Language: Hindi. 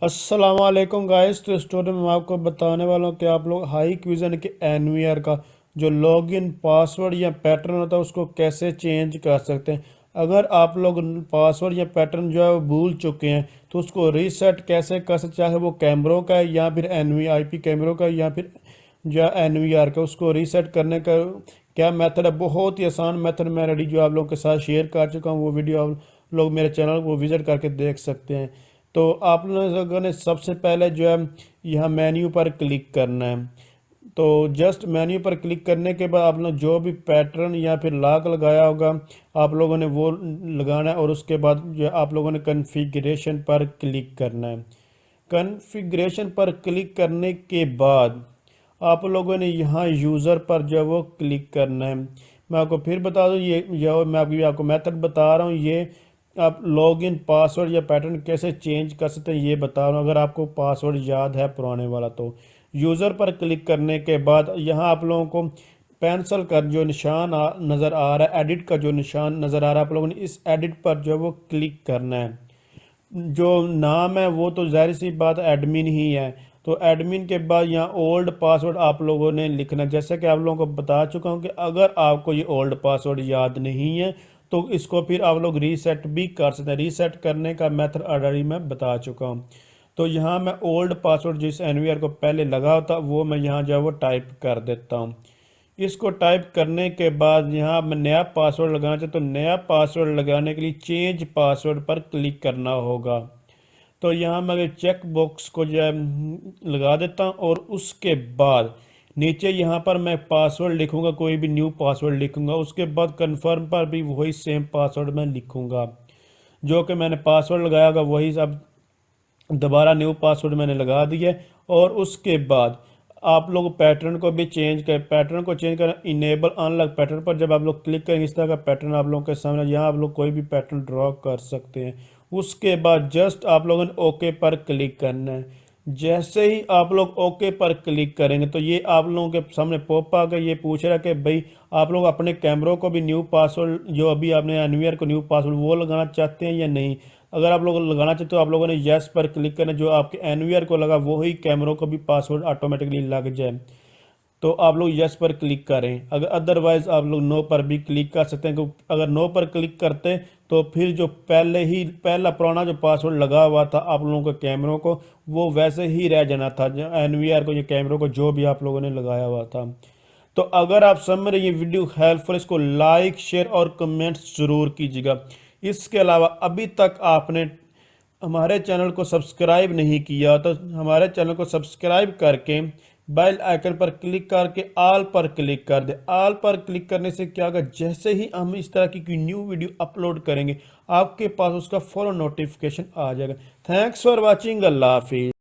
अस्सलाम वालेकुम गाइस। तो इस स्टोरी में मैं आपको बताने वाला हूँ कि आप लोग हाईक्विजन के एनवीआर का जो लॉगिन पासवर्ड या पैटर्न होता है उसको कैसे चेंज कर सकते हैं। अगर आप लोग पासवर्ड या पैटर्न जो है वो भूल चुके हैं तो उसको रीसेट कैसे कर सकते, चाहे वो कैमरों का है या फिर एनवीआईपी कैमरों का या फिर जो एनवीआर का, उसको रीसेट करने का क्या मेथड है। बहुत ही आसान मेथड मैं रेडी जो आप लोगों के साथ शेयर कर चुका हूँ। वो वीडियो आप लोग मेरे चैनल को विजिट करके देख सकते हैं। तो आप लोगों ने सबसे पहले जो है यहाँ मेन्यू पर क्लिक करना है। तो जस्ट मेन्यू पर क्लिक करने के बाद आप लोग जो भी पैटर्न या फिर लॉक लगाया होगा आप लोगों ने वो लगाना है, और उसके बाद जो है आप लोगों ने कॉन्फ़िगरेशन पर क्लिक करना है। कॉन्फ़िगरेशन पर क्लिक करने के बाद आप लोगों ने यहाँ यूज़र पर जो है वो क्लिक करना है। मैं आपको फिर बता दूँ, ये जो मैं अभी आपको मेथड बता रहा हूँ, ये आप लॉगिन पासवर्ड या पैटर्न कैसे चेंज कर सकते हैं ये बता रहा हूँ। अगर आपको पासवर्ड याद है पुराने वाला तो यूज़र पर क्लिक करने के बाद यहाँ आप लोगों को पेंसिल का जो निशान नज़र आ रहा है, एडिट का जो निशान नज़र आ रहा है, आप लोगों ने इस एडिट पर जो है वो क्लिक करना है। जो नाम है वो तो जाहिर सी बात एडमिन ही है। तो एडमिन के बाद यहाँ ओल्ड पासवर्ड आप लोगों ने लिखना है। जैसे कि आप लोगों को बता चुका हूँ कि अगर आपको ये ओल्ड पासवर्ड याद नहीं है तो इसको फिर आप लोग रीसेट भी कर सकते हैं। रीसेट करने का मेथड ऑलरेडी मैं बता चुका हूँ। तो यहाँ मैं ओल्ड पासवर्ड जिस एनवीआर को पहले लगा था वो मैं यहाँ जो है वो टाइप कर देता हूँ। इसको टाइप करने के बाद यहाँ मैं नया पासवर्ड लगाना चाहता हूँ। तो नया पासवर्ड लगाने के लिए चेंज पासवर्ड पर क्लिक करना होगा। तो यहाँ मैं चेक बॉक्स को जो है लगा देता हूँ, और उसके बाद नीचे यहाँ पर मैं पासवर्ड लिखूंगा, कोई भी न्यू पासवर्ड लिखूंगा। उसके बाद कंफर्म पर भी वही सेम पासवर्ड मैं लिखूंगा जो कि मैंने पासवर्ड लगाया होगा, वही सब दोबारा न्यू पासवर्ड मैंने लगा दिया। और उसके बाद आप लोग पैटर्न को भी चेंज कर, पैटर्न को चेंज करना इनेबल अनलॉक पैटर्न पर जब आप लोग क्लिक करेंगे इस तरह का पैटर्न आप लोगों के सामने, यहाँ आप लोग कोई भी पैटर्न ड्रॉ कर सकते हैं। उसके बाद जस्ट आप लोगों ने ओके पर क्लिक करना है। जैसे ही आप लोग ओके पर क्लिक करेंगे तो ये आप लोगों के सामने पॉप आ गया। ये पूछ रहा है कि भाई आप लोग अपने कैमरों को भी न्यू पासवर्ड, जो अभी आपने एनवीआर को न्यू पासवर्ड वो लगाना चाहते हैं या नहीं। अगर आप लोग लगाना चाहते हो आप लोगों ने यस पर क्लिक करना, जो आपके एनवीआर को लगा वही कैमरों को भी पासवर्ड ऑटोमेटिकली लग जाए तो आप लोग यस पर क्लिक करें। अगर अदरवाइज आप लोग नो पर भी क्लिक कर सकते हैं। अगर नो पर क्लिक करते तो फिर जो पहला पुराना जो पासवर्ड लगा हुआ था आप लोगों के कैमरों को वो वैसे ही रह जाना था, एनवीआर को, ये कैमरों को जो भी आप लोगों ने लगाया हुआ था। तो अगर आप समझ रहे ये वीडियो हेल्पफुल, इसको लाइक शेयर और कमेंट्स ज़रूर कीजिएगा। इसके अलावा अभी तक आपने हमारे चैनल को सब्सक्राइब नहीं किया तो हमारे चैनल को सब्सक्राइब करके बेल आइकन पर क्लिक करके ऑल पर क्लिक कर दे। ऑल पर क्लिक करने से क्या होगा, जैसे ही हम इस तरह की कोई न्यू वीडियो अपलोड करेंगे आपके पास उसका फौरन नोटिफिकेशन आ जाएगा। Thanks for watching. अल्लाह हाफिज़।